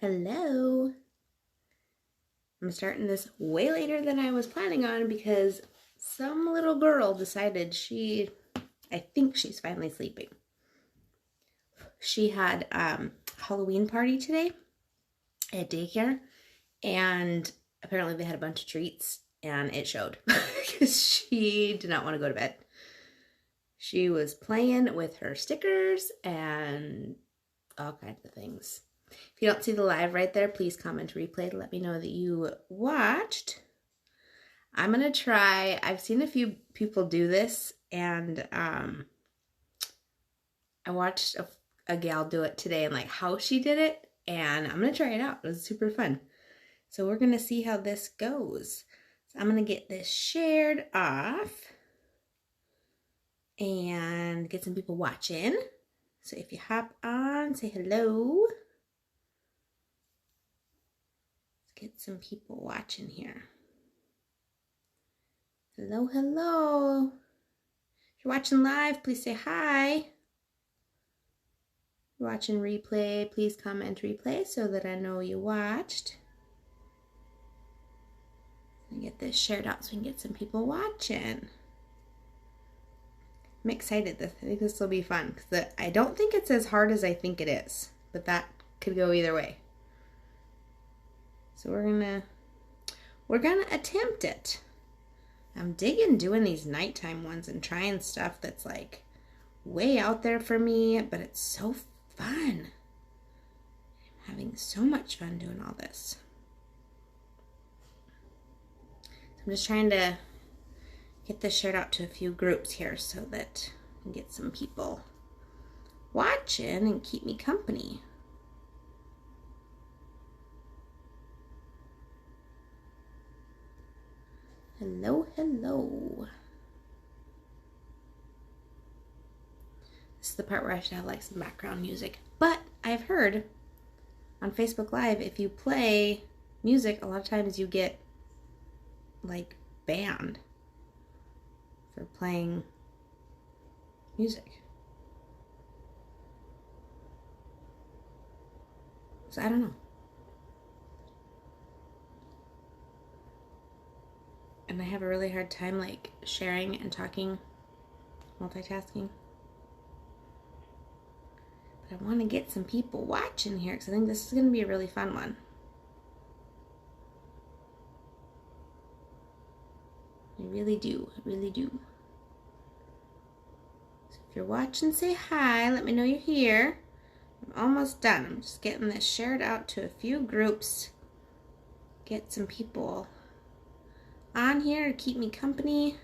Hello. I'm starting this way later than I was planning on because some little girl decided I think she's finally sleeping. She had Halloween party today at daycare, and apparently they had a bunch of treats, and it showed because she did not want to go to bed. She was playing with her stickers and all kinds of things. If you don't see the live right there, please comment replay to let me know that you watched. I'm going to try, I've seen a few people do this, and I watched a gal do it today and like how she did it, and I'm going to try it out. It was super fun. So we're going to see how this goes. So I'm going to get this shared off and get some people watching. So if you hop on, say hello. Get some people watching here. Hello, hello. If you're watching live, please say hi. If you're watching replay, please comment replay so that I know you watched. And get this shared out so we can get some people watching. I'm excited. I think this will be fun because I don't think it's as hard as I think it is, but that could go either way. So we're gonna attempt it. I'm digging doing these nighttime ones and trying stuff that's like way out there for me, but it's so fun. I'm having so much fun doing all this. So I'm just trying to get this shared out to a few groups here so that I can get some people watching and keep me company. Hello, hello. This is the part where I should have like some background music. But I've heard on Facebook Live, if you play music, a lot of times you get like banned for playing music. So I don't know. And I have a really hard time like sharing and talking, multitasking. But I want to get some people watching here because I think this is going to be a really fun one. I really do. I really do. So if you're watching, say hi. Let me know you're here. I'm almost done. I'm just getting this shared out to a few groups. Get some people on here to keep me company.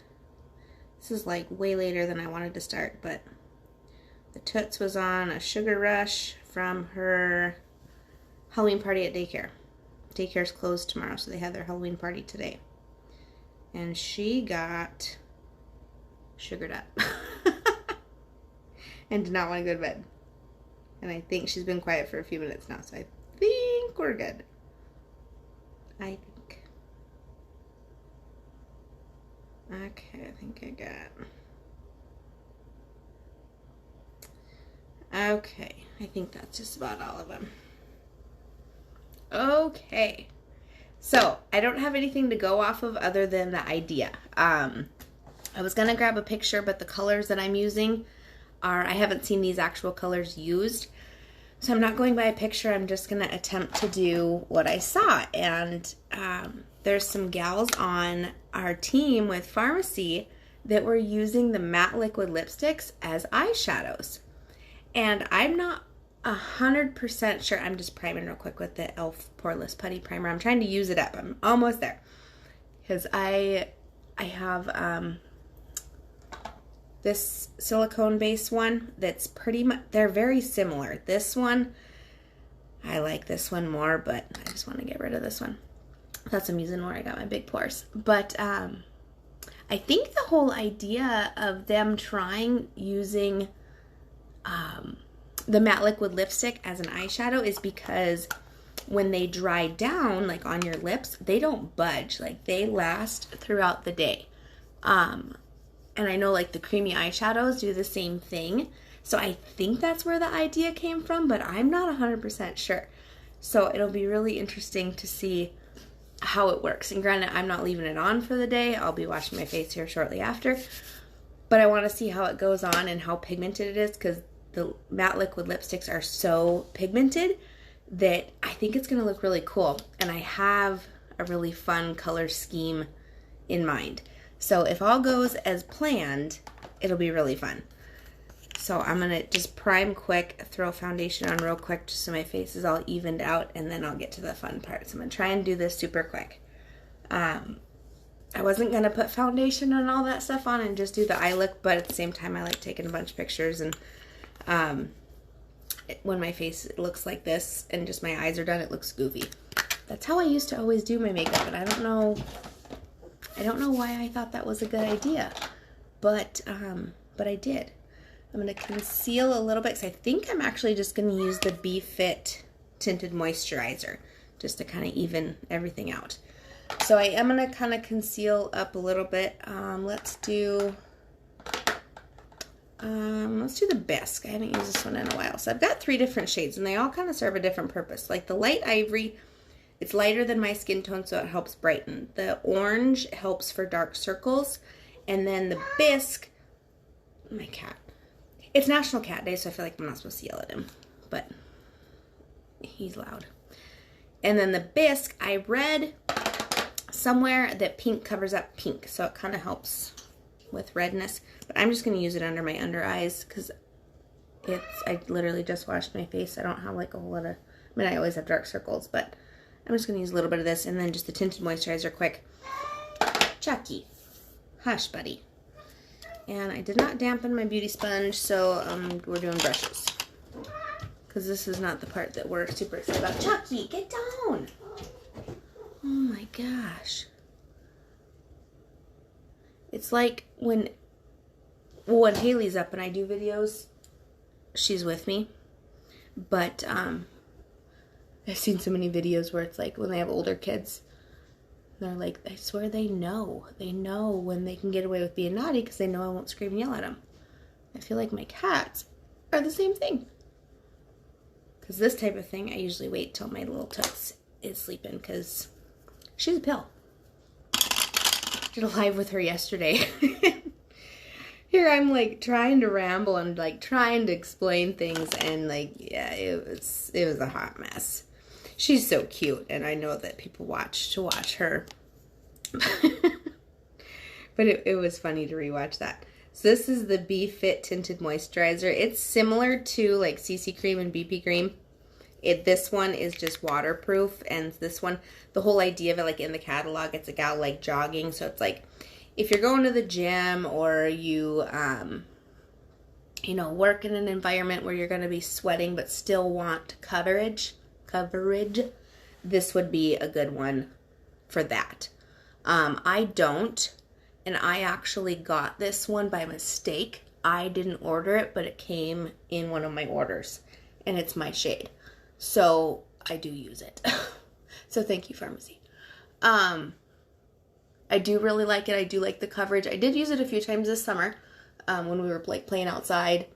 This is like way later than I wanted to start, but the Toots was on a sugar rush from her Halloween party at daycare. Daycare's closed tomorrow, so they had their Halloween party today. And she got sugared up and did not want to go to bed. And I think she's been quiet for a few minutes now, so I think we're good. Okay, I think I got... Okay, I think that's just about all of them. Okay, so I don't have anything to go off of other than the idea. I was going to grab a picture, but the colors that I'm using I haven't seen these actual colors used. So I'm not going by a picture. I'm just going to attempt to do what I saw. And there's some gals on our team with pharmacy that were using the matte liquid lipsticks as eyeshadows. And I'm not 100% sure. I'm just priming real quick with the e.l.f. Poreless Putty Primer. I'm trying to use it up. I'm almost there. Because I have this silicone base one that's pretty much, they're very similar. This one, I like this one more, but I just want to get rid of this one. That's I'm using where I got my big pores. But I think the whole idea of them trying using the matte liquid lipstick as an eyeshadow is because when they dry down, like on your lips, they don't budge. Like they last throughout the day. And I know like the creamy eyeshadows do the same thing. So I think that's where the idea came from, but I'm not 100% sure. So it'll be really interesting to see how it works. And granted, I'm not leaving it on for the day. I'll be washing my face here shortly after. But I want to see how it goes on and how pigmented it is, because the matte liquid lipsticks are so pigmented that I think it's going to look really cool. And I have a really fun color scheme in mind. So if all goes as planned, it'll be really fun. So I'm going to just prime quick, throw foundation on real quick just so my face is all evened out, and then I'll get to the fun part. So I'm going to try and do this super quick. I wasn't going to put foundation and all that stuff on and just do the eye look, but at the same time I like taking a bunch of pictures, and when my face looks like this and just my eyes are done, it looks goofy. That's how I used to always do my makeup, and I don't know why I thought that was a good idea, but I did. I'm going to conceal a little bit because I think I'm actually just going to use the Be Fit Tinted Moisturizer just to kind of even everything out. So I am going to kind of conceal up a little bit. Let's do the Bisque. I haven't used this one in a while. So I've got 3 different shades, and they all kind of serve a different purpose. Like the light ivory, it's lighter than my skin tone, so it helps brighten. The orange helps for dark circles. And then the Bisque, my cat. It's National Cat Day, so I feel like I'm not supposed to yell at him, but he's loud. And then the Bisque, I read somewhere that pink covers up pink, so it kind of helps with redness. But I'm just going to use it under my under eyes because I literally just washed my face. I don't have like a whole lot of, I mean, I always have dark circles, but I'm just going to use a little bit of this and then just the tinted moisturizer quick. Chucky, hush, buddy. And I did not dampen my beauty sponge, so we're doing brushes. Because this is not the part that we're super excited about. Chucky, get down! Oh my gosh. It's like when Haley's up and I do videos, she's with me. But I've seen so many videos where it's like when they have older kids, they're like, I swear they know. They know when they can get away with being naughty because they know I won't scream and yell at them. I feel like my cats are the same thing. Because this type of thing, I usually wait till my little toots is sleeping because she's a pill. Did a live with her yesterday. Here I'm like trying to ramble and like trying to explain things, and like, yeah, it was a hot mess. She's so cute, and I know that people watch to watch her. But it was funny to rewatch that. So this is the Be Fit Tinted Moisturizer. It's similar to like CC Cream and BP Cream. This one is just waterproof, and this one, the whole idea of it, like in the catalog, it's a gal like jogging. So it's like if you're going to the gym or you, work in an environment where you're going to be sweating but still want coverage, this would be a good one for that. I don't, and I actually got this one by mistake. I didn't order it, but it came in one of my orders, and it's my shade. So I do use it. So thank you, pharmacy. I do really like it. I do like the coverage. I did use it a few times this summer when we were like playing outside,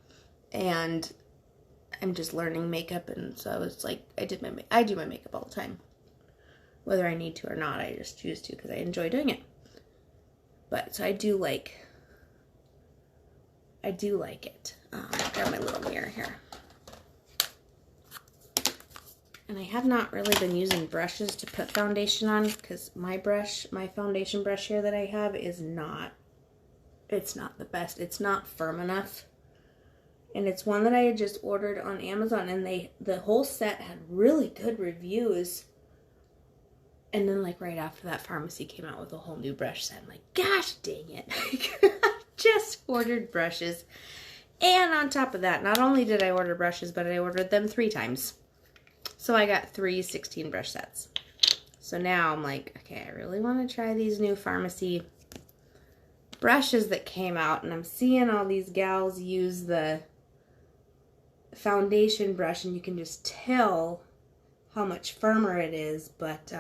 and I'm just learning makeup, and so I was like, I do my makeup all the time. Whether I need to or not, I just choose to because I enjoy doing it. But, so I do like it. I've got my little mirror here. And I have not really been using brushes to put foundation on because my foundation brush here that I have is not the best. It's not firm enough. And it's one that I had just ordered on Amazon, and the whole set had really good reviews. And then like right after that, pharmacy came out with a whole new brush set. I'm like, gosh dang it. I just ordered brushes. And on top of that, not only did I order brushes, but I ordered them 3 times. So I got 3 16 brush sets. So now I'm like, okay, I really want to try these new pharmacy brushes that came out. And I'm seeing all these gals use the foundation brush, and you can just tell how much firmer it is, but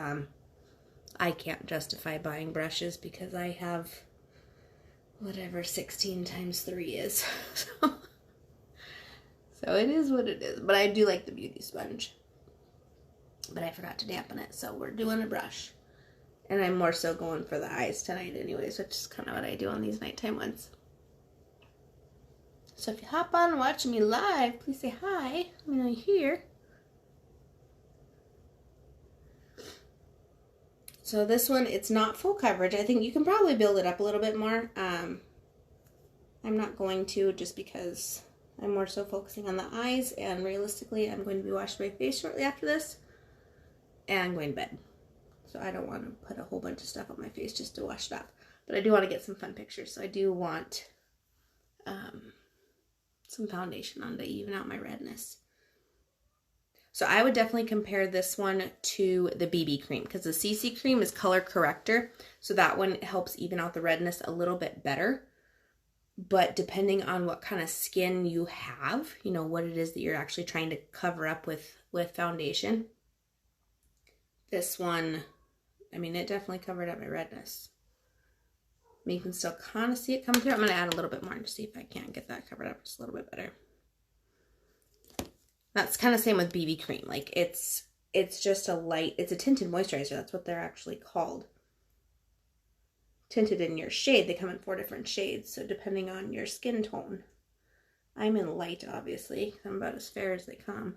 I can't justify buying brushes because I have whatever 16 times 3 is. So it is what it is, but I do like the beauty sponge. but I forgot to dampen it, so we're doing a brush. And I'm more so going for the eyes tonight anyways, which is kind of what I do on these nighttime ones. So if you hop on watching me live, please say hi. Let me know you're here. So this one, it's not full coverage. I think you can probably build it up a little bit more. I'm not going to, just because I'm more so focusing on the eyes, and realistically I'm going to be washing my face shortly after this and going to bed. So I don't want to put a whole bunch of stuff on my face just to wash it off. But I do want to get some fun pictures, so I do want some foundation on to even out my redness. So I would definitely compare this one to the BB cream, because the CC cream is color corrector, so that one helps even out the redness a little bit better. But depending on what kind of skin you have, you know, what it is that you're actually trying to cover up with foundation, this one, I mean, it definitely covered up my redness. I mean, you can still kind of see it coming through. I'm going to add a little bit more to see if I can't get that covered up just a little bit better. That's kind of same with BB cream. Like, it's just a light, it's a tinted moisturizer. That's what they're actually called. Tinted in your shade. They come in 4 different shades, so depending on your skin tone. I'm in light, obviously. I'm about as fair as they come.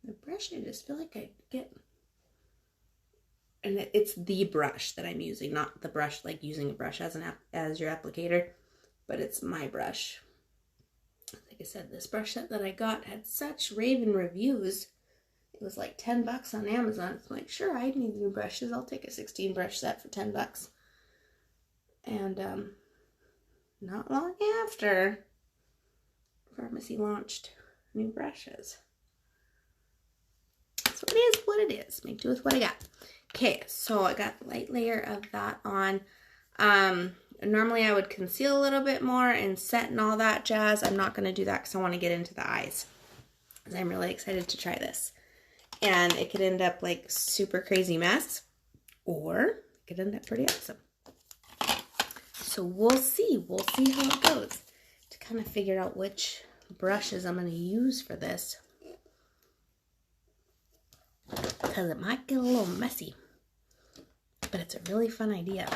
The brush, I just feel like I get... And it's the brush that I'm using, not the brush like using a brush as your applicator, but it's my brush. Like I said, this brush set that I got had such raving reviews. It was like $10 on Amazon. It's like, sure, I need new brushes. I'll take a 16 brush set for $10. And not long after, Pharmacy launched new brushes. So it is what it is. Make do with what I got. Okay, so I got a light layer of that on. Normally I would conceal a little bit more and set and all that jazz. I'm not going to do that because I want to get into the eyes. I'm really excited to try this. And it could end up like super crazy mess, or it could end up pretty awesome. So we'll see. We'll see how it goes to kind of figure out which brushes I'm going to use for this, because it might get a little messy. But it's a really fun idea.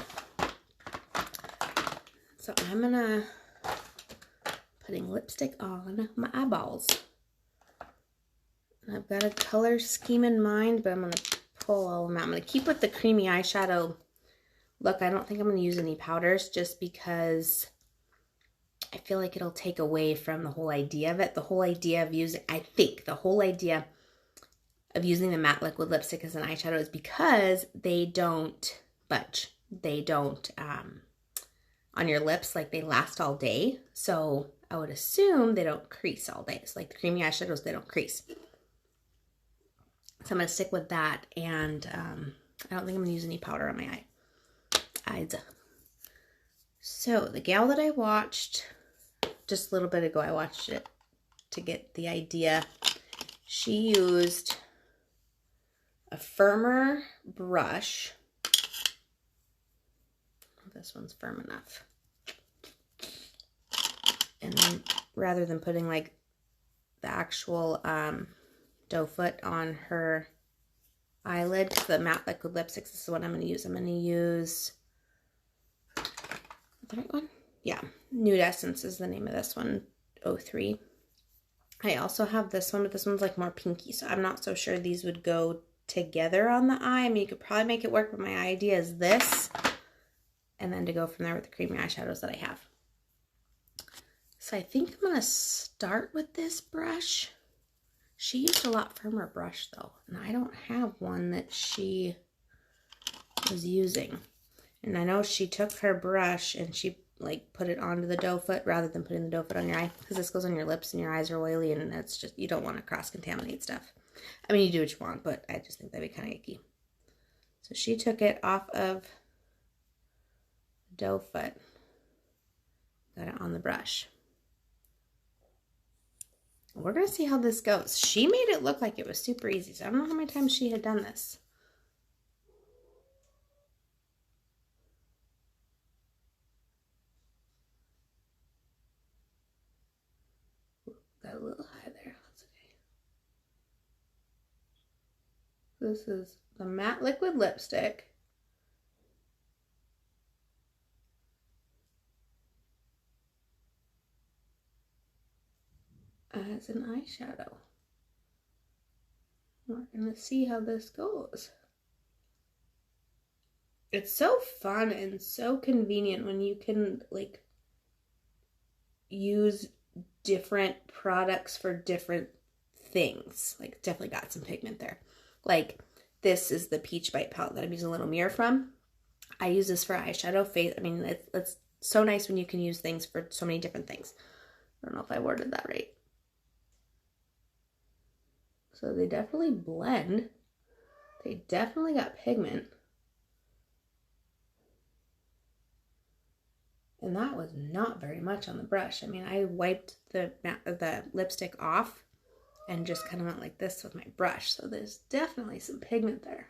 So I'm gonna putting lipstick on my eyeballs. And I've got a color scheme in mind, but I'm gonna pull all of them out. I'm gonna keep with the creamy eyeshadow look. I don't think I'm gonna use any powders, just because I feel like it'll take away from the whole idea of it. The whole idea of using, I think the whole idea of using the matte liquid lipstick as an eyeshadow is because they don't budge. They don't, on your lips, like they last all day. So I would assume they don't crease all day. It's like the creamy eyeshadows, they don't crease. So I'm going to stick with that. And I don't think I'm going to use any powder on my eyes. So the gal that I watched just a little bit ago, I watched it to get the idea. She used a firmer brush. This one's firm enough. And then rather than putting like the actual doe foot on her eyelid, the matte liquid lipsticks, this is what I'm going to use. I'm going to use the right one? Yeah, Nude Essence is the name of this one, 03. I also have this one, but this one's like more pinky, so I'm not so sure these would go together on the eye. I mean, you could probably make it work, but my idea is this, and then to go from there with the creamy eyeshadows that I have. So I think I'm going to start with this brush. She used a lot firmer brush though, and I don't have one that she was using. And I know she took her brush and she like put it onto the doe foot rather than putting the doe foot on your eye, because this goes on your lips and your eyes are oily, and that's just, you don't want to cross-contaminate stuff. I mean, you do what you want, but I just think that'd be kind of icky. So she took it off of doe foot, got it on the brush. We're going to see how this goes. She made it look like it was super easy, so I don't know how many times she had done this. got a little high there. That's okay. This is the matte liquid lipstick. As an eyeshadow. We're gonna see how this goes. It's so fun and so convenient when you can like use different products for different things. Like definitely got some pigment there. Like this is the Peach Bite palette that I'm using a little mirror from. I use this for eyeshadow face. I mean, it's so nice when you can use things for so many different things. I don't know if I worded that right. So they definitely blend. They definitely got pigment. And that was not very much on the brush. I mean, I wiped the lipstick off and just kind of went like this with my brush. So there's definitely some pigment there.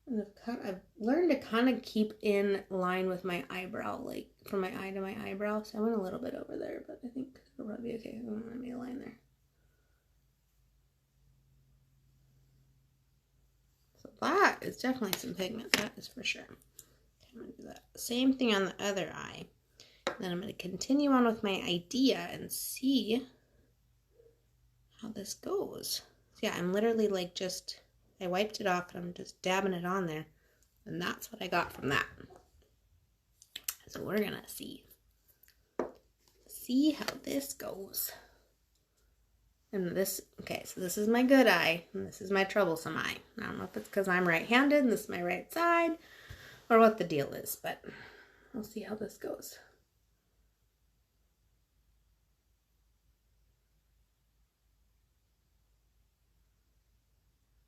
And I've learned to kind of keep in line with my eyebrow, like from my eye to my eyebrow. So I went a little bit over there, but I think it'll probably be okay. I made a line there. So that is definitely some pigment. That is for sure. Okay, I'm going to do that same thing on the other eye. Then I'm going to continue on with my idea and see how this goes. So yeah, I'm literally like just, I wiped it off and I'm just dabbing it on there. And that's what I got from that. So we're going to see how this goes. And this, okay, so this is my good eye and this is my troublesome eye. I don't know if it's because I'm right-handed and this is my right side or what the deal is, but we'll see how this goes.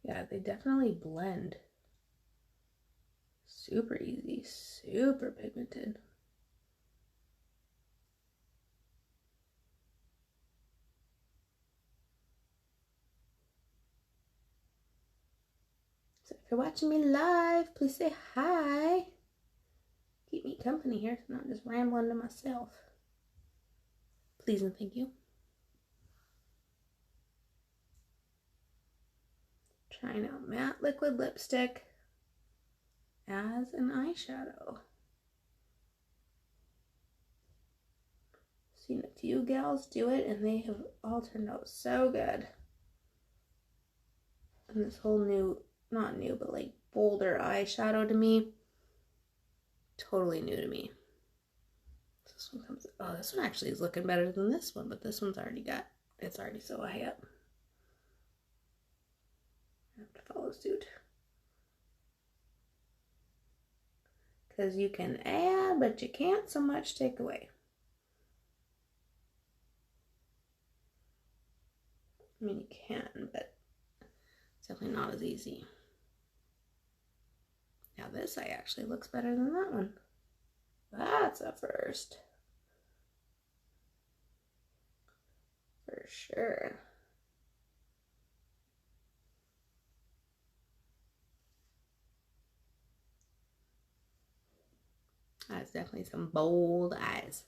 Yeah, they definitely blend. Super easy, super pigmented. So if you're watching me live, please say hi. Keep me company here so I'm not just rambling to myself. Please and thank you. Trying out matte liquid lipstick as an eyeshadow. Seen a few gals do it and they have all turned out so good. And this whole new, not new, but like bolder eyeshadow to me, totally new to me. This one comes, oh, this one actually is looking better than this one, but this one's already got, it's already so high up. I have to follow suit. Because you can add, but you can't so much take away. I mean, you can, but it's definitely not as easy. Now this eye actually looks better than that one. That's a first. For sure. That's definitely some bold eyes.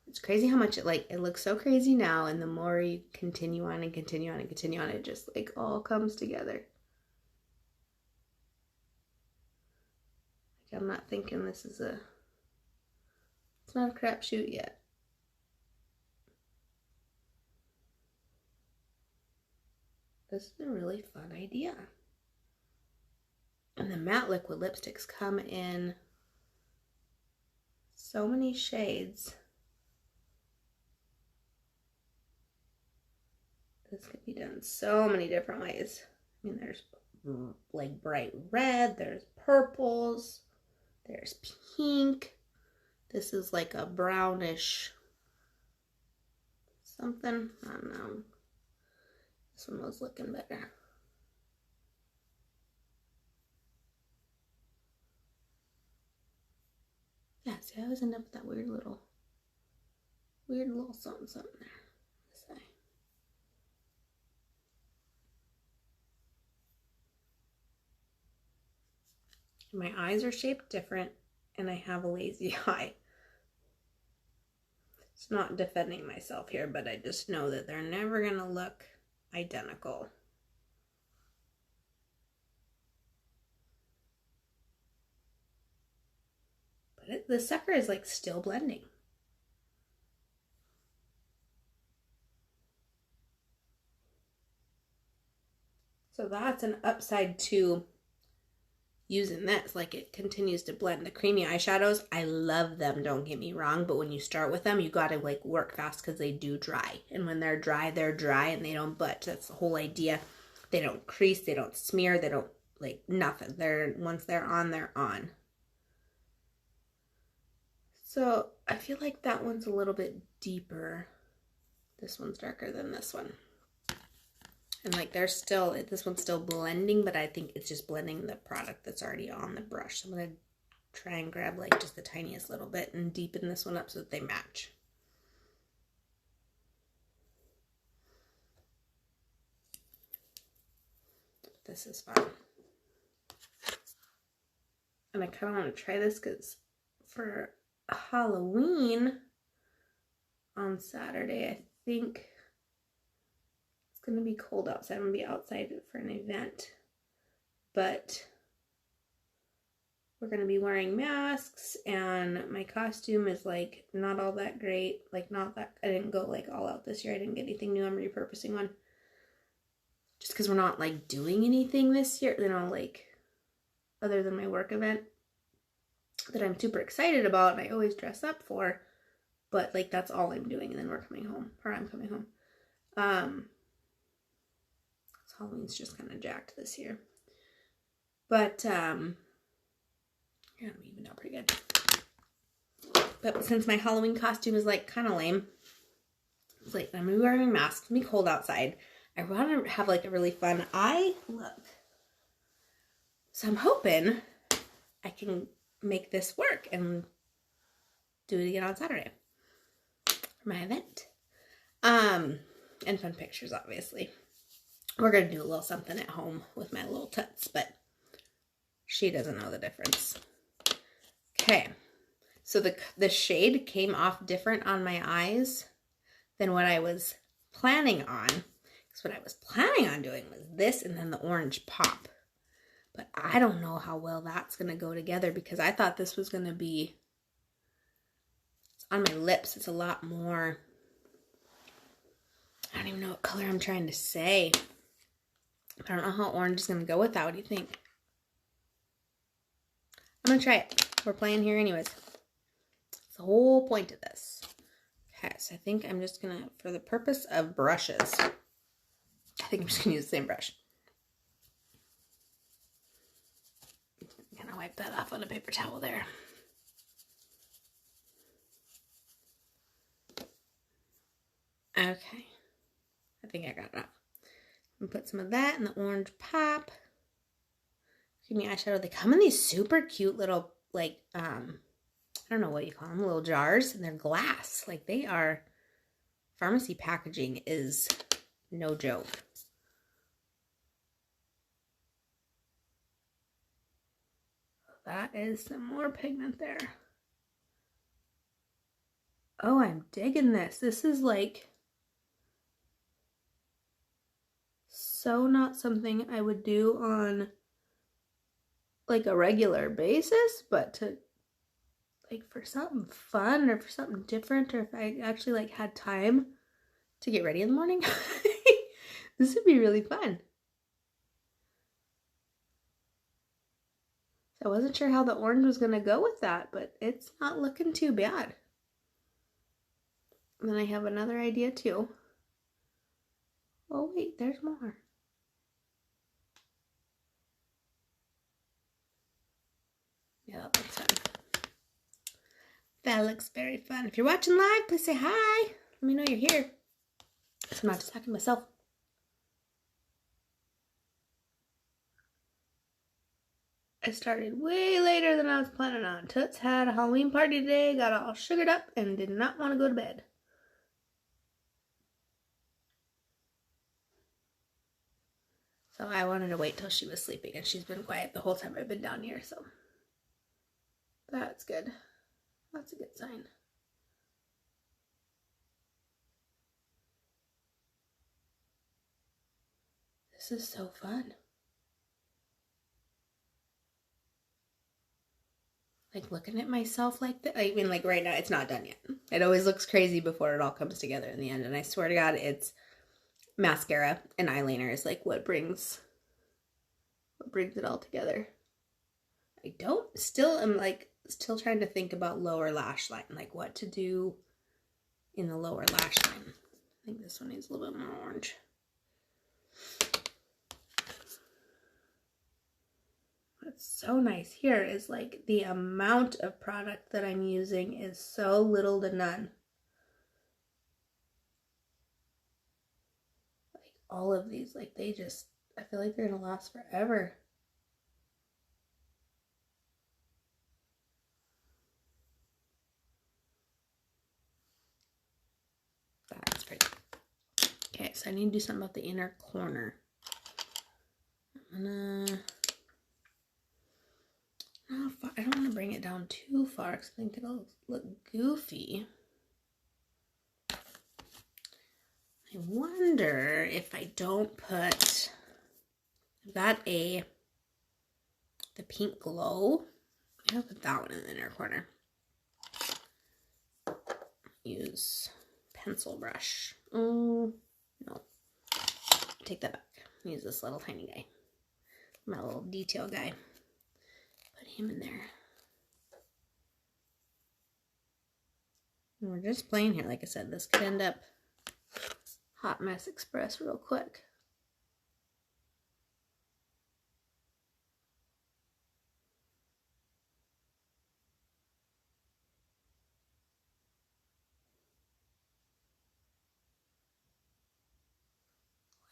It's crazy how much it looks so crazy now, and the more you continue on and continue on and continue on, it just like all comes together. Like I'm not thinking this is it's not a crapshoot yet. This is a really fun idea. And the matte liquid lipsticks come in so many shades. This could be done so many different ways. I mean, there's like bright red, there's purples, there's pink. This is like a brownish something. I don't know. This one was looking better. Yeah, see, I always end up with that weird little something there. This eye. My eyes are shaped different and I have a lazy eye. It's not defending myself here, but I just know that they're never going to look identical. But the sucker is like still blending. So that's an upside to using this. Like, it continues to blend. The creamy eyeshadows, I love them, don't get me wrong, but when you start with them, you gotta like work fast because they do dry. And when they're dry and they don't budge. That's the whole idea. They don't crease, they don't smear, they don't like nothing. Once they're on, they're on. So I feel like that one's a little bit deeper. This one's darker than this one. And like this one's still blending, but I think it's just blending the product that's already on the brush. So I'm going to try and grab like just the tiniest little bit and deepen this one up so that they match. This is fun. And I kind of want to try this because for Halloween on Saturday, I think it's going to be cold outside. I'm going to be outside for an event, but we're going to be wearing masks, and my costume is like not all that great. Like, not that, I didn't go like all out this year. I didn't get anything new. I'm repurposing one just because we're not like doing anything this year, you know, like other than my work event that I'm super excited about and I always dress up for, but like that's all I'm doing, and then we're coming home, or I'm coming home. Halloween's just kind of jacked this year, but yeah, I'm even out pretty good. But since my Halloween costume is like kind of lame, it's like I'm gonna be wearing a mask. It's gonna be cold outside. I want to have like a really fun eye look, so I'm hoping I can make this work and do it again on Saturday for my event. And fun pictures, obviously. We're going to do a little something at home with my little toots, but she doesn't know the difference. Okay, so the shade came off different on my eyes than what I was planning on. Because what I was planning on doing was this and then the orange pop. But I don't know how well that's going to go together because I thought this was going to be, on my lips, it's a lot more, I don't even know what color I'm trying to say. I don't know how orange is going to go with that. What do you think? I'm going to try it. We're playing here anyways. It's the whole point of this. Okay, so I think I'm just going to, for the purpose of brushes, I think I'm just going to use the same brush. I'm going to wipe that off on a paper towel there. Okay. I think I got it off. I'm going to put some of that in the orange pop. Give me eyeshadow. They come in these super cute little, like, I don't know what you call them, little jars, and they're glass. Like, they are, pharmacy packaging is no joke. That is some more pigment there. Oh, I'm digging this. This is like so not something I would do on like a regular basis, but to like for something fun or for something different, or if I actually like had time to get ready in the morning, this would be really fun. So I wasn't sure how the orange was going to go with that, but it's not looking too bad. And then I have another idea too. Oh wait, there's more. Yeah, that looks fun. That looks very fun. If you're watching live, please say hi. Let me know you're here. So I'm not just talking to myself. I started way later than I was planning on. Toots had a Halloween party today, got all sugared up, and did not want to go to bed. So I wanted to wait till she was sleeping, and she's been quiet the whole time I've been down here, so That's good. That's a good sign. This is so fun. Like looking at myself like that. I mean, like right now, it's not done yet. It always looks crazy before it all comes together in the end. And I swear to God, it's mascara and eyeliner is like what brings it all together. I am like still trying to think about lower lash line, like what to do in the lower lash line. I think this one needs a little bit more orange. What's so nice here is like the amount of product that I'm using is so little to none. Like all of these, like I feel like they're gonna last forever. That's pretty. Okay, so I need to do something about the inner corner. I'm gonna... I don't want to bring it down too far because I think it'll look goofy. I wonder if I don't put... I've got the Pink Glow. I'll put that one in the inner corner. Use pencil brush. Oh, no. Take that back. Use this little tiny guy. My little detail guy. Put him in there. And we're just playing here. Like I said, this could end up Hot Mess Express real quick.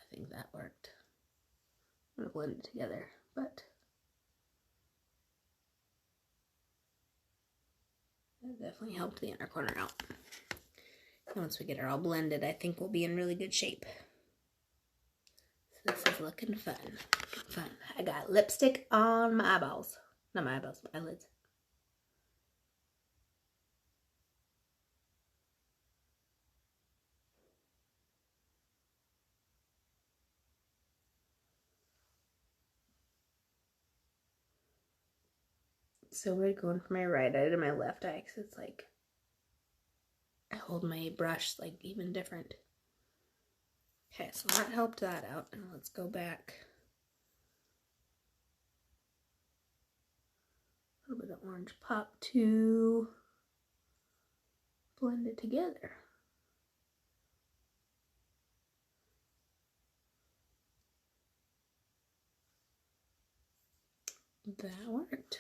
I think that worked. I'm going to blend it together, but that definitely helped the inner corner out. And once we get it all blended, I think we'll be in really good shape. So this is looking fun. Fun. I got lipstick on my eyeballs. Not my eyeballs, my eyelids. So weird going from my right eye to my left eye because it's like I hold my brush like even different. Okay, so that helped that out. And let's go back. A little bit of orange pop to blend it together. That worked.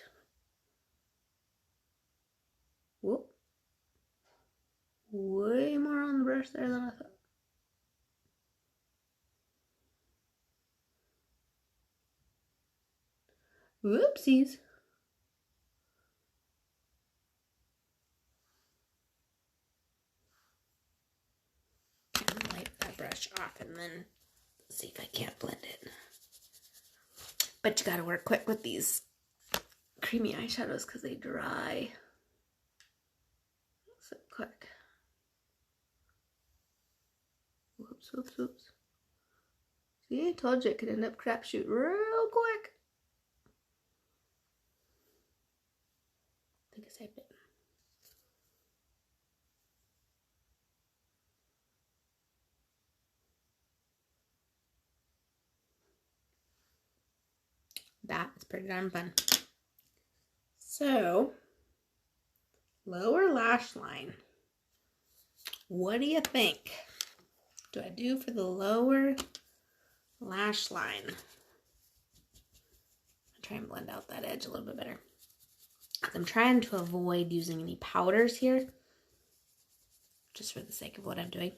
Whoop. Way more on the brush there than I thought. Whoopsies. And wipe that brush off and then see if I can't blend it. But you gotta work quick with these creamy eyeshadows because they dry so quick. Whoops, whoops, whoops. See, I told you it could end up crapshoot real quick. I think I saved it. That's pretty darn fun. So, lower lash line. What do you think? Do I do for the lower lash line? I'll try and blend out that edge a little bit better. I'm trying to avoid using any powders here, just for the sake of what I'm doing.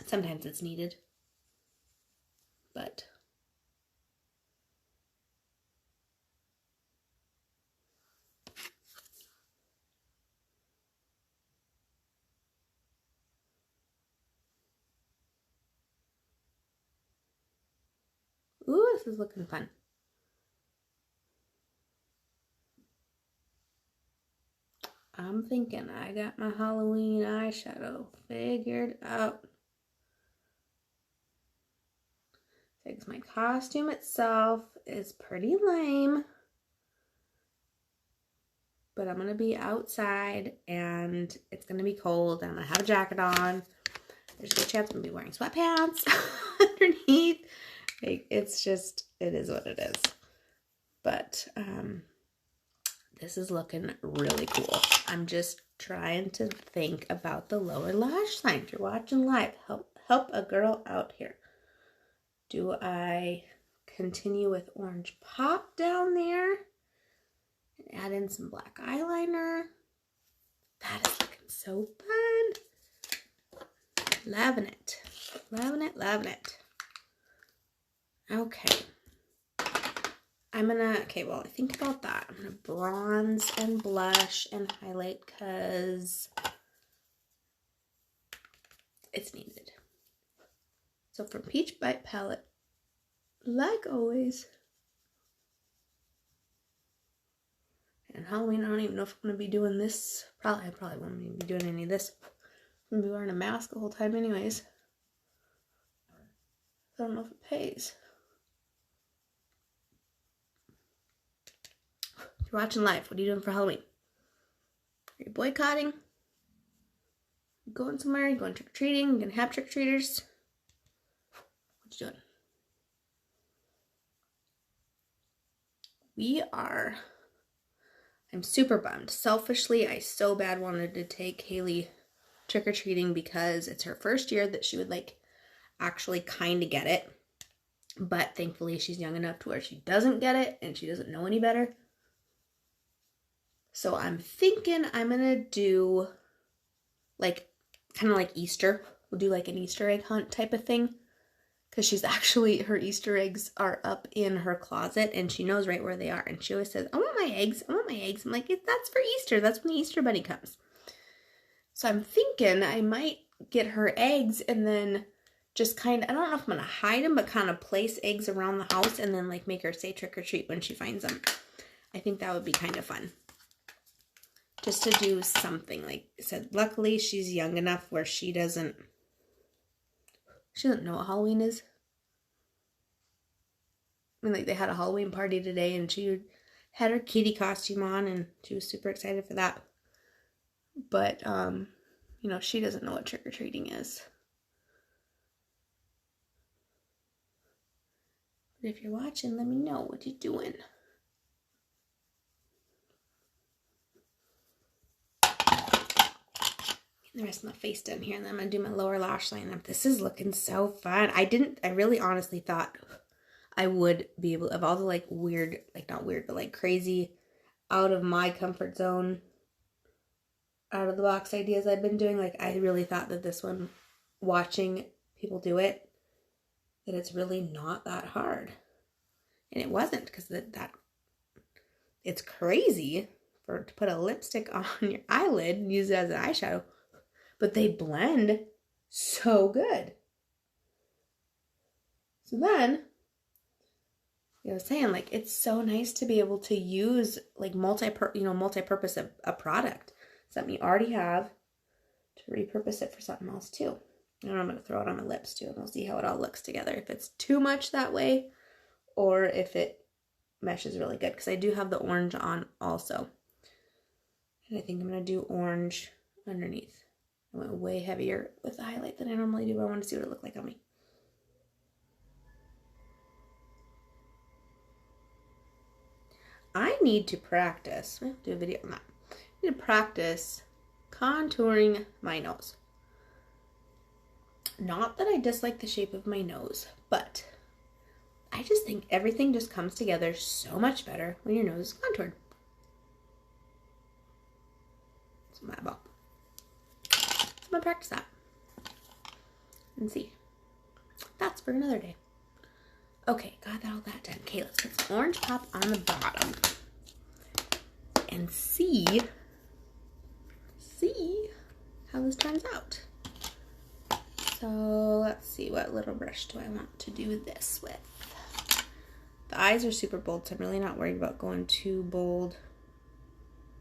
Sometimes it's needed, but ooh, this is looking fun. I'm thinking I got my Halloween eyeshadow figured out. Because my costume itself is pretty lame. But I'm going to be outside and it's going to be cold and I'm going to have a jacket on. There's a good chance I'm going to be wearing sweatpants underneath. Like, it's just, it is what it is. But this is looking really cool. I'm just trying to think about the lower lash line. If you're watching live, help a girl out here. Do I continue with orange pop down there? And add in some black eyeliner. That is looking so fun. Loving it. Loving it, loving it. Okay. Okay, well, I think about that. I'm gonna bronze and blush and highlight because it's needed. So from Peach Bite Palette, like always. And Halloween, I don't even know if I'm gonna be doing this. I probably won't even be doing any of this. I'm gonna be wearing a mask the whole time anyways. I don't know if it pays. If you're watching live, what are you doing for Halloween? Are you boycotting? You going somewhere? You going trick-or-treating? You gonna have trick-or-treaters? What you doing? I'm super bummed. Selfishly, I so bad wanted to take Haley trick-or-treating because it's her first year that she would like actually kind of get it. But thankfully, she's young enough to where she doesn't get it and she doesn't know any better. So I'm thinking I'm going to do like kind of like Easter. We'll do like an Easter egg hunt type of thing. Because she's actually, her Easter eggs are up in her closet and she knows right where they are. And she always says, I want my eggs. I want my eggs. I'm like, that's for Easter. That's when the Easter Bunny comes. So I'm thinking I might get her eggs and then just kind of, I don't know if I'm going to hide them, but kind of place eggs around the house and then like make her say trick or treat when she finds them. I think that would be kind of fun. Just to do something. Like I said, luckily she's young enough where she doesn't know what Halloween is. I mean, like, they had a Halloween party today, and she had her kitty costume on, and she was super excited for that. But, you know, she doesn't know what trick-or-treating is. But if you're watching, let me know what you're doing. The rest of my face done here, and then I'm going to do my lower lash line up. This is looking so fun. I really honestly thought I would be able, of all the like weird, like not weird, but like crazy, out of my comfort zone, out of the box ideas I've been doing, like I really thought that this one, watching people do it, that it's really not that hard. And it wasn't, because it's crazy to put a lipstick on your eyelid and use it as an eyeshadow. But they blend so good. So then, I was saying, like, it's so nice to be able to use, like, multi-purpose a product. Something you already have, to repurpose it for something else, too. And I'm going to throw it on my lips, too, and we'll see how it all looks together. If it's too much that way, or if it meshes really good. Because I do have the orange on also. And I think I'm going to do orange underneath. I went way heavier with the highlight than I normally do, but I want to see what it looked like on me. I need to practice. We'll do a video on that. I need to practice contouring my nose. Not that I dislike the shape of my nose, but I just think everything just comes together so much better when your nose is contoured. It's my ball. I'm gonna practice that and see. That's for another day. Okay, got all that done. Okay, let's put some orange pop on the bottom and see how this turns out. So let's see, what little brush do I want to do this with? The eyes are super bold, so I'm really not worried about going too bold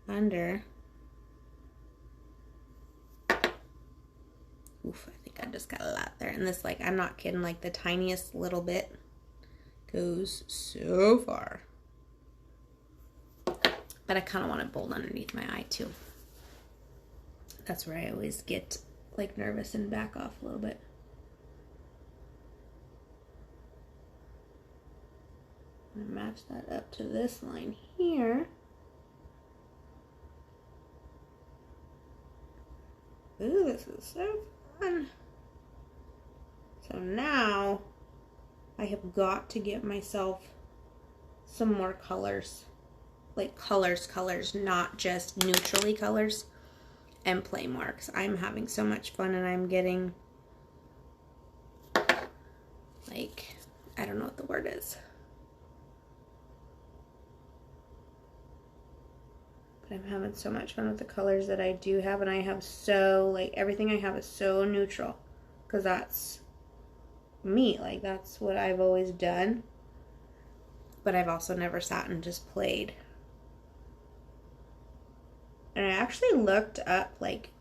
under. Oof, I think I just got a lot there. And this, like, I'm not kidding, like the tiniest little bit goes so far. But I kind of want it bold underneath my eye too. That's where I always get like nervous and back off a little bit. I'm gonna match that up to this line here. Ooh, this is so fun. So now I have got to get myself some more colors. Like colors, not just neutrally colors, and play more, because I'm having so much fun and I'm getting, like, I don't know what the word is. But I'm having so much fun with the colors that I do have, and I have so, like, everything I have is so neutral, because that's me, like, that's what I've always done. But I've also never sat and just played. And I actually looked up, like,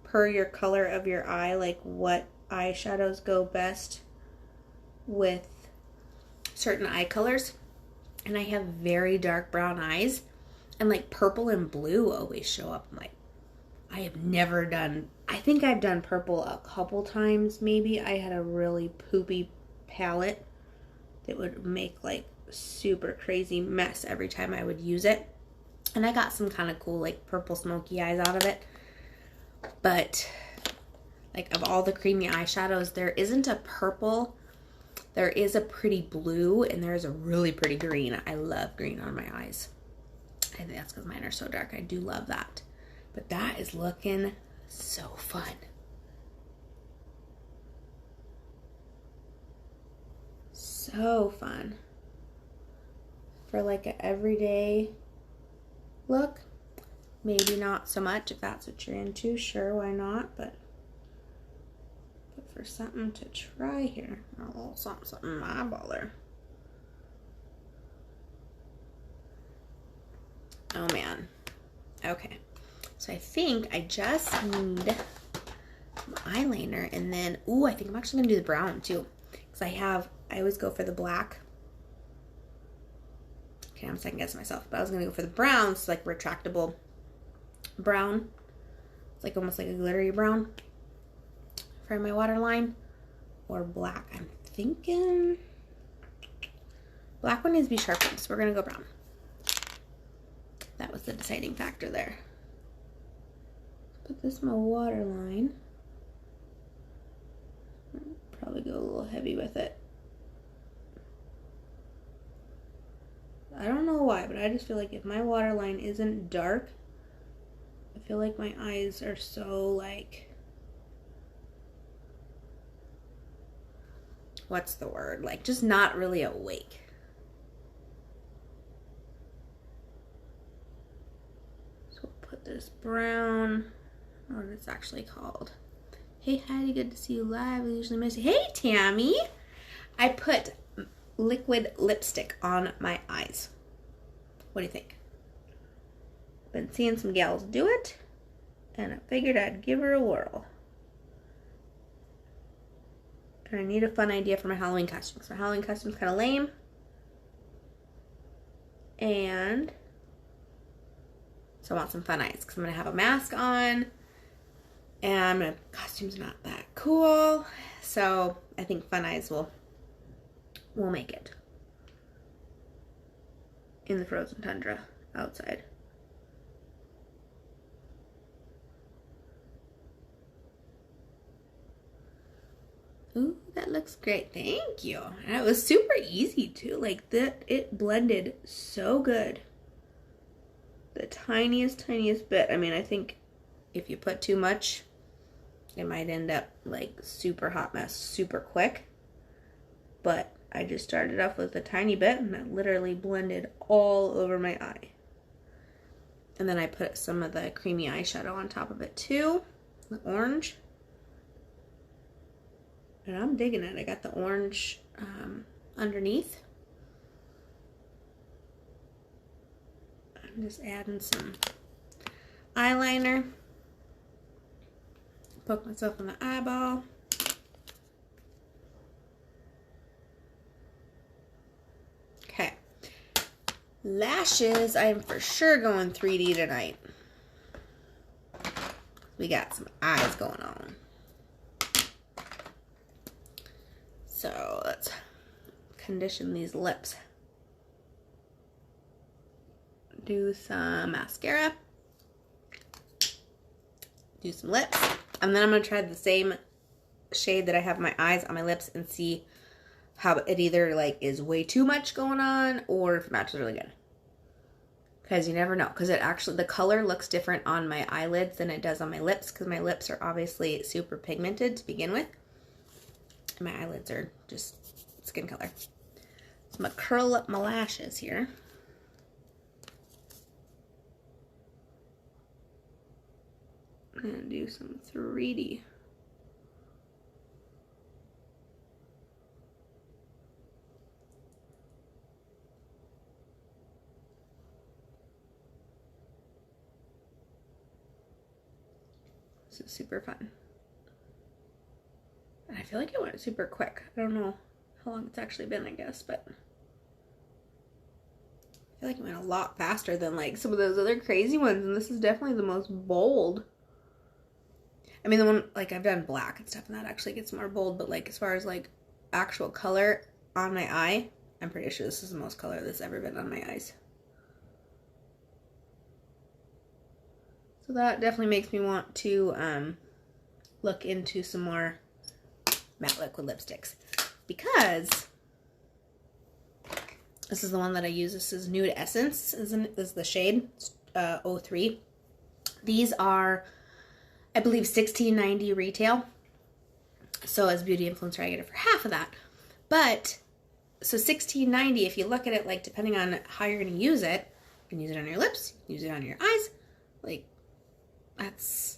per your color of your eye, like, what eyeshadows go best with certain eye colors. And I have very dark brown eyes. And, like, purple and blue always show up. I'm like, I have never done, I think I've done purple a couple times, maybe. I had a really poopy palette that would make, like, super crazy mess every time I would use it. And I got some kind of cool, like, purple smoky eyes out of it. But, like, of all the creamy eyeshadows, there isn't a purple. There is a pretty blue, and there's a really pretty green. I love green on my eyes. I think that's because mine are so dark. I do love that. But that is looking so fun. So fun. For, like, an everyday look, maybe not so much if that's what you're into. Sure, why not? But for something to try here, a little something in my eyeball there. Oh man. Okay, so I think I just need some eyeliner, and then I think I'm actually gonna do the brown too, because I always go for the black. Okay, I'm second guessing myself, but I was gonna go for the brown, so like retractable brown. It's like almost like a glittery brown for my waterline, or black. I'm thinking black one needs to be sharpened, so we're gonna go brown. That was the deciding factor there. Put this in my waterline. Probably go a little heavy with it. I don't know why, but I just feel like if my waterline isn't dark, I feel like my eyes are so, like, what's the word? Like, just not really awake. So we'll put this brown, what it's actually called. Hey Heidi, good to see you live. We usually miss you. Hey Tammy! I put liquid lipstick on my eyes. What do you think? Been seeing some gals do it, and I figured I'd give her a whirl. And I need a fun idea for my Halloween costume. So my Halloween costume's kind of lame. And so I want some fun eyes, because I'm going to have a mask on. And my costume's not that cool. So I think fun eyes will make it. In the frozen tundra outside. Ooh, that looks great. Thank you. And it was super easy too. Like that, it blended so good. The tiniest bit. I mean, I think if you put too much, it might end up like super hot mess super quick. But I just started off with a tiny bit, and it literally blended all over my eye. And then I put some of the creamy eyeshadow on top of it too, the orange. And I'm digging it. I got the orange underneath. I'm just adding some eyeliner. Poke myself in the eyeball. Okay. Lashes, I am for sure going 3D tonight. We got some eyes going on. So let's condition these lips. Do some mascara. Do some lips. And then I'm going to try the same shade that I have my eyes on my lips and see how it either like is way too much going on or if it matches really good. Because you never know. Because it actually, the color looks different on my eyelids than it does on my lips. Because my lips are obviously super pigmented to begin with. And my eyelids are just skin color. So I'm going to curl up my lashes here. And do some 3D. This is super fun. And I feel like it went super quick. I don't know how long it's actually been, I guess, but I feel like it went a lot faster than like some of those other crazy ones, and this is definitely the most bold. I mean, the one, like, I've done black and stuff, and that actually gets more bold, but, like, as far as, like, actual color on my eye, I'm pretty sure this is the most color that's ever been on my eyes. So that definitely makes me want to look into some more matte liquid lipsticks. Because this is the one that I use. This is Nude Essence, is the shade, 03. These are, I believe, $16.90 retail. So as beauty influencer, I get it for half of that. But, so $16.90, if you look at it, like, depending on how you're going to use it, you can use it on your lips, use it on your eyes. Like, that's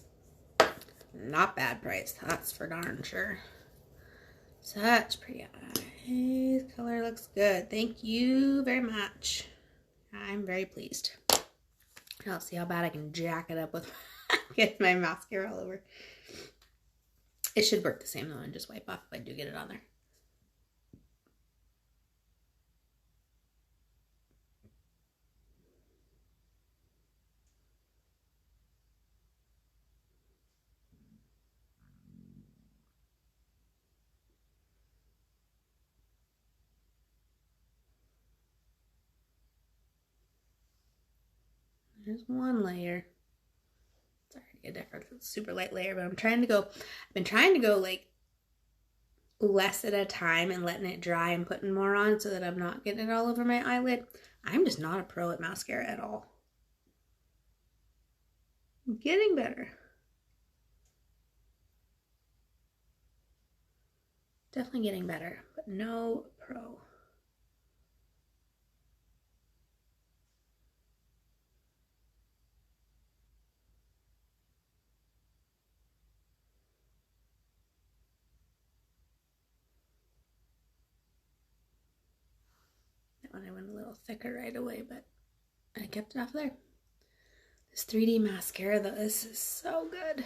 not bad price. That's for darn sure. Such pretty eyes. Color looks good. Thank you very much. I'm very pleased. I'll see how bad I can jack it up with get my mascara all over. It should work the same though, and just wipe off if I do get it on there. There's one layer. It's already a different, it's a super light layer, but I've been trying to go like less at a time and letting it dry and putting more on so that I'm not getting it all over my eyelid. I'm just not a pro at mascara at all. I'm getting better. Definitely getting better, but no pro. That one I went a little thicker right away, but I kept it off there. This 3D mascara though, this is so good.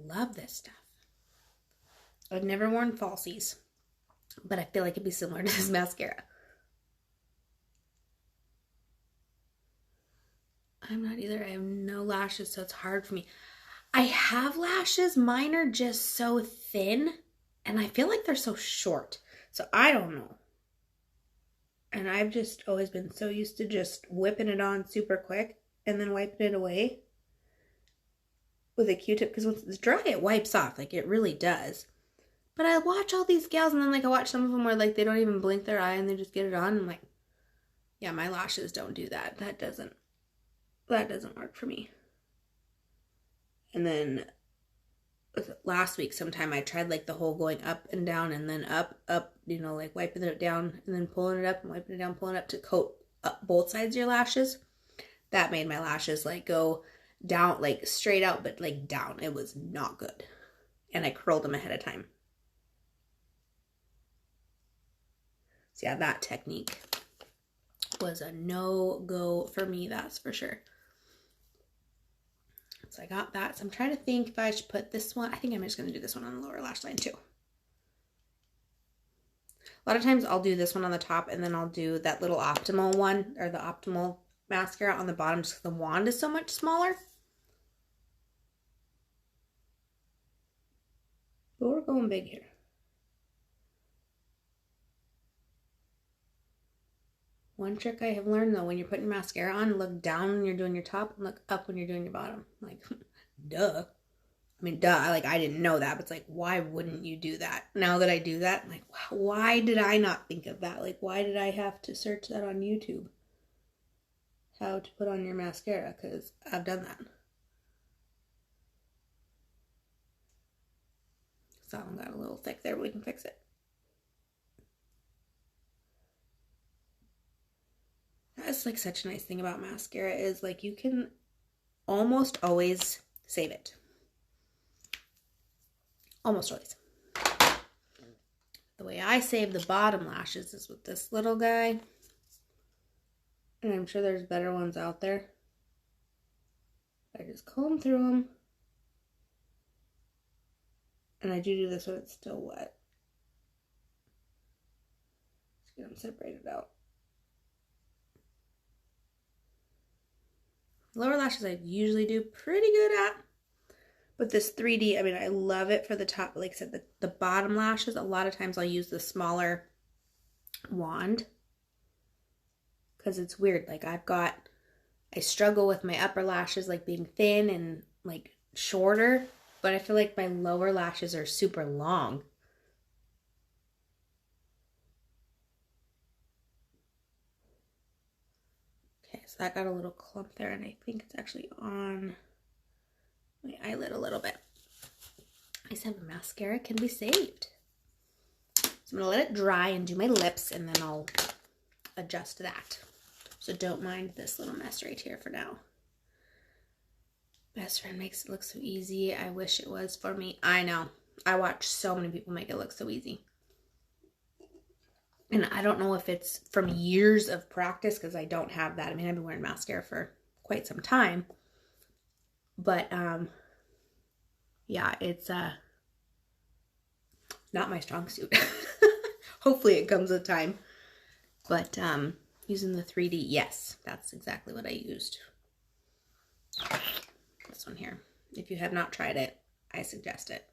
Love this stuff. I've never worn falsies, but I feel like it'd be similar to this mascara. I'm not either. I have no lashes, so it's hard for me. I have lashes. Mine are just so thin, and I feel like they're so short. So I don't know. And I've just always been so used to just whipping it on super quick and then wiping it away with a Q-tip, because once it's dry, it wipes off. Like, it really does. But I watch all these gals, and then, like, I watch some of them where, like, they don't even blink their eye and they just get it on. And I'm like, yeah, my lashes don't do that. That doesn't work for me. And then last week sometime I tried like the whole going up and down and then up, you know, like wiping it down and then pulling it up and wiping it down, pulling it up to coat up both sides of your lashes. That made my lashes like go down, like straight out, but like down. It was not good. And I curled them ahead of time. So yeah, that technique was a no-go for me, that's for sure. So I got that. So I'm trying to think if I should put this one. I think I'm just going to do this one on the lower lash line too. A lot of times I'll do this one on the top and then I'll do that little optimal one, or the optimal mascara on the bottom, just because the wand is so much smaller. But we're going big here. One trick I have learned though, when you're putting mascara on, look down when you're doing your top and look up when you're doing your bottom. Like, duh. I mean, duh. Like, I didn't know that, but it's like, why wouldn't you do that? Now that I do that, I'm like, wow, why did I not think of that? Like, why did I have to search that on YouTube? How to put on your mascara, because I've done that. So that one got a little thick there, but we can fix it. That's like such a nice thing about mascara, is like you can almost always save it. Almost always. The way I save the bottom lashes is with this little guy. And I'm sure there's better ones out there. I just comb through them. And I do this when it's still wet. Just get them separated out. Lower lashes I usually do pretty good at. But this 3D, I mean, I love it for the top. Like I said, the bottom lashes, a lot of times I'll use the smaller wand. Because it's weird. Like I struggle with my upper lashes like being thin and like shorter. But I feel like my lower lashes are super long. Okay, so that got a little clump there, and I think it's actually on my eyelid a little bit. I said mascara can be saved. So I'm going to let it dry and do my lips, and then I'll adjust that. So don't mind this little mess right here for now. Best friend makes it look so easy. I wish it was for me. I know. I watch so many people make it look so easy. And I don't know if it's from years of practice, because I don't have that. I mean, I've been wearing mascara for quite some time. But, yeah, it's not my strong suit. Hopefully it comes with time. But using the 3D, yes, that's exactly what I used. This one here. If you have not tried it, I suggest it.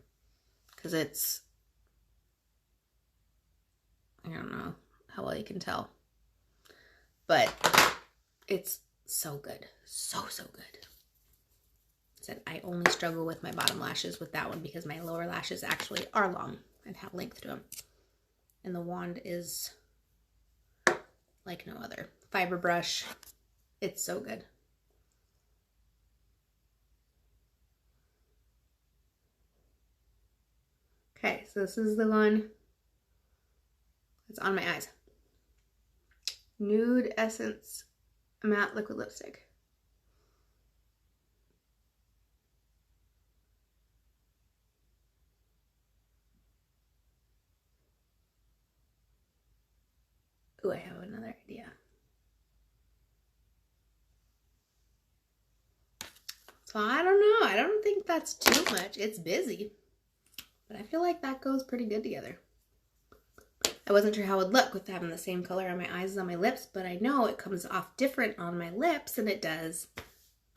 Because it's, I don't know how well you can tell, but it's so good. So good. Said I only struggle with my bottom lashes with that one because my lower lashes actually are long and have length to them. And the wand is like no other. Fiber brush. It's so good. Okay, so this is the one that's on my eyes. Nude Essence Matte Liquid Lipstick. Ooh, I have another idea. So I don't know. I don't think that's too much. It's busy. But I feel like that goes pretty good together. I wasn't sure how it would look with having the same color on my eyes as on my lips, but I know it comes off different on my lips than it does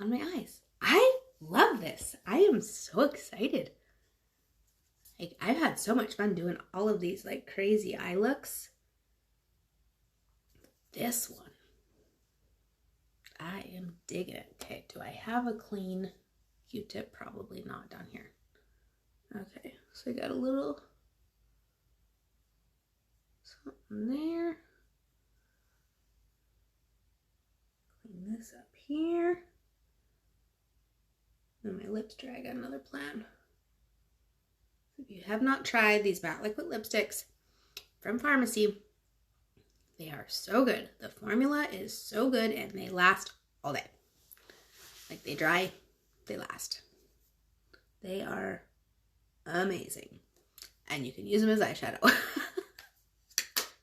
on my eyes. I love this. I am so excited. Like, I've had so much fun doing all of these like crazy eye looks. This one, I am digging it. Okay, do I have a clean Q-tip? Probably not down here. Okay, so I got a little something there. Clean this up here. And my lips dry, I got another plan. If you have not tried these matte liquid lipsticks from Pharmacy, they are so good. The formula is so good and they last all day. Like, they dry they last. They are amazing. And you can use them as eyeshadow.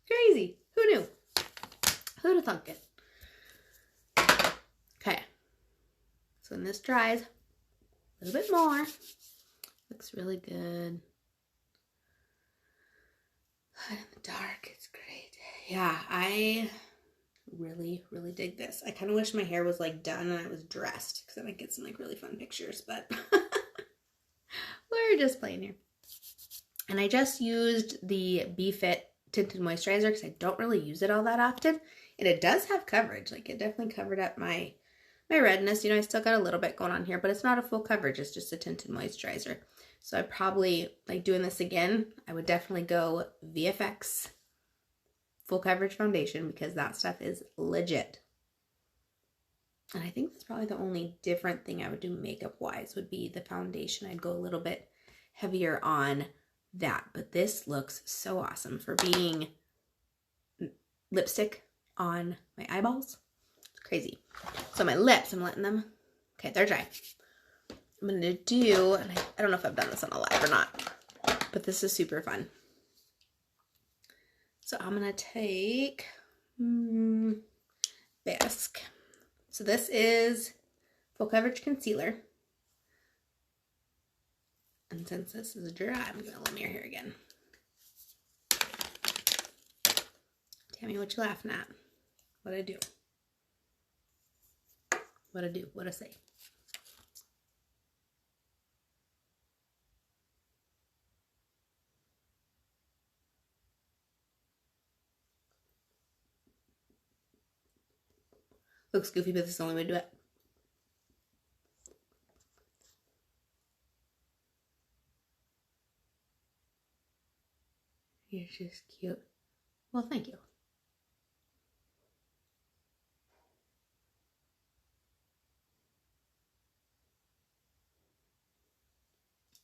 Crazy. Who knew? Who'd have thunk it? Okay. So when this dries a little bit more, looks really good. In the dark, it's great. Yeah, I really, really dig this. I kind of wish my hair was like done and I was dressed because then I get some like really fun pictures, but we're just playing here. And I just used the BeFit Tinted Moisturizer because I don't really use it all that often. And it does have coverage. Like it definitely covered up my redness. You know, I still got a little bit going on here, but it's not a full coverage. It's just a tinted moisturizer. So I probably, like doing this again, I would definitely go VFX full coverage foundation because that stuff is legit. And I think that's probably the only different thing I would do makeup wise would be the foundation. I'd go a little bit heavier on that. But this looks so awesome for being lipstick on my eyeballs. It's crazy. So my lips, I'm letting them, okay, they're dry. I'm going to do, and I don't know if I've done this on a live or not, but this is super fun. So I'm going to take Bisque. So this is full coverage concealer. And since this is dry, I'm going to let me here again. Tell me what you're laughing at. What'd I do? What'd I do? What'd I say? Looks goofy, but this is the only way to do it. You're just cute. Well, thank you.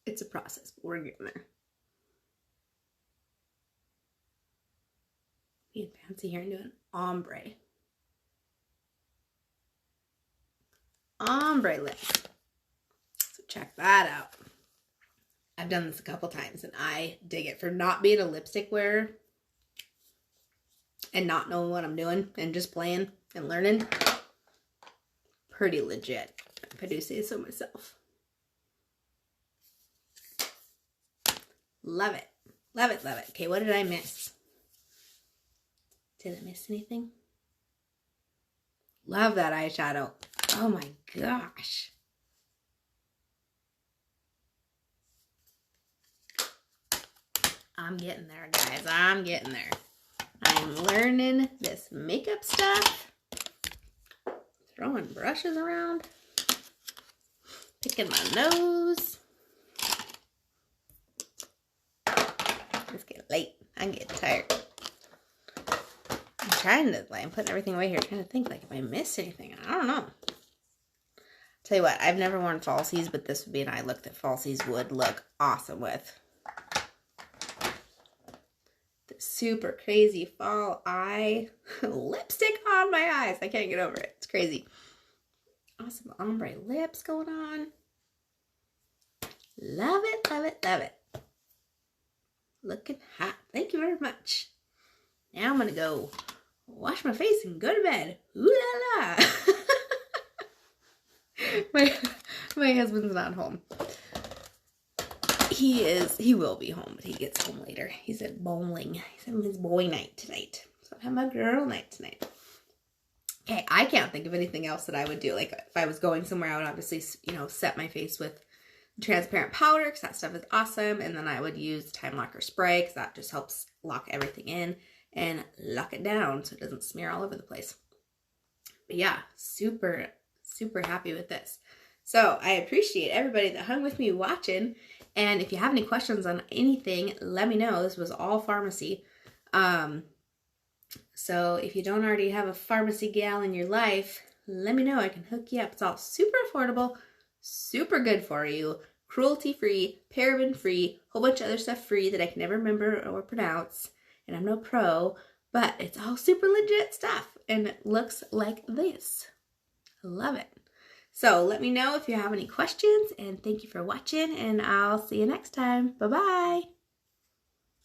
It's a process, but we're getting there. Being fancy here and doing ombre. Ombre lips. So check that out. I've done this a couple times and I dig it for not being a lipstick wearer and not knowing what I'm doing and just playing and learning. Pretty legit, if I do say so myself. Love it. Love it, love it. Okay, what did I miss? Did I miss anything? Love that eyeshadow. Oh my gosh. I'm getting there, guys. I'm getting there. I'm learning this makeup stuff. Throwing brushes around. Picking my nose. It's getting late. I'm getting tired. I'm trying to, like, I'm putting everything away here, trying to think, like, if I missed anything. I don't know. Tell you what, I've never worn falsies, but this would be an eye look that falsies would look awesome with. The super crazy fall eye lipstick on my eyes. I can't get over it. It's crazy. Awesome ombre lips going on. Love it, love it, love it. Looking hot. Thank you very much. Now I'm going to go wash my face and go to bed. Ooh la la. My husband's not home. He will be home, but he gets home later. He's at bowling. He's having his boy night tonight. So I'm having my girl night tonight. Okay, I can't think of anything else that I would do. Like if I was going somewhere, I would obviously, you know, set my face with transparent powder because that stuff is awesome. And then I would use Time Locker spray because that just helps lock everything in and lock it down so it doesn't smear all over the place. But yeah, super, super happy with this. So I appreciate everybody that hung with me watching. And if you have any questions on anything, let me know. This was all pharmacy. So if you don't already have a pharmacy gal in your life, let me know. I can hook you up. It's all super affordable, super good for you, cruelty-free, paraben-free, whole bunch of other stuff free that I can never remember or pronounce. And I'm no pro, but it's all super legit stuff. And it looks like this. I love it. So let me know if you have any questions, and thank you for watching, and I'll see you next time. Bye-bye.